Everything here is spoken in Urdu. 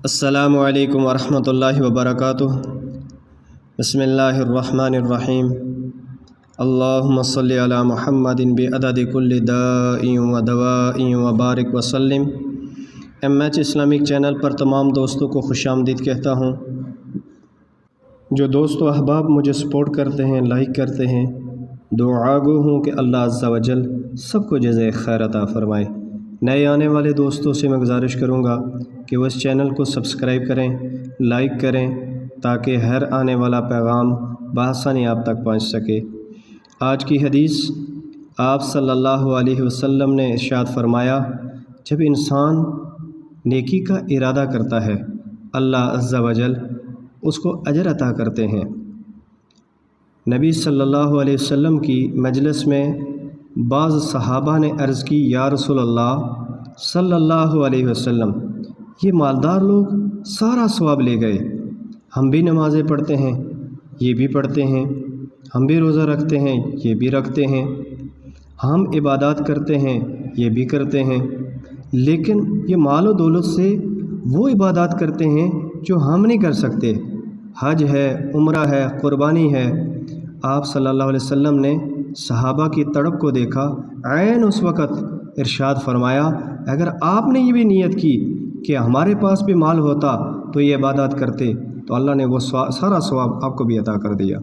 السلام علیکم ورحمۃ اللہ وبرکاتہ۔ بسم اللہ الرحمن الرحیم۔ اللہم صلی علی محمد بعدد کل داء و دواء وبارک وسلم۔ ایم ایچ اسلامک چینل پر تمام دوستوں کو خوش آمدید کہتا ہوں۔ جو دوست و احباب مجھے سپورٹ کرتے ہیں، لائک کرتے ہیں، دعا گو ہوں کہ اللہ عز و جل سب کو جزائے خیر عطا فرمائے۔ نئے آنے والے دوستوں سے میں گزارش کروں گا کہ وہ اس چینل کو سبسکرائب کریں، لائک کریں، تاکہ ہر آنے والا پیغام بآسانی آپ تک پہنچ سکے۔ آج کی حدیث، آپ صلی اللہ علیہ وسلم نے ارشاد فرمایا، جب انسان نیکی کا ارادہ کرتا ہے اللہ عز و جل اس کو اجر عطا کرتے ہیں۔ نبی صلی اللہ علیہ وسلم کی مجلس میں بعض صحابہ نے عرض کی، یا رسول اللہ صلی اللہ علیہ وسلم، یہ مالدار لوگ سارا ثواب لے گئے، ہم بھی نمازیں پڑھتے ہیں، یہ بھی پڑھتے ہیں، ہم بھی روزہ رکھتے ہیں، یہ بھی رکھتے ہیں، ہم عبادات کرتے ہیں، یہ بھی کرتے ہیں، لیکن یہ مال و دولت سے وہ عبادات کرتے ہیں جو ہم نہیں کر سکتے، حج ہے، عمرہ ہے، قربانی ہے۔ آپ صلی اللہ علیہ وسلم نے صحابہ کی تڑپ کو دیکھا، عین اس وقت ارشاد فرمایا، اگر آپ نے یہ بھی نیت کی کہ ہمارے پاس بھی مال ہوتا تو یہ عبادات کرتے، تو اللہ نے وہ سارا ثواب آپ کو بھی عطا کر دیا۔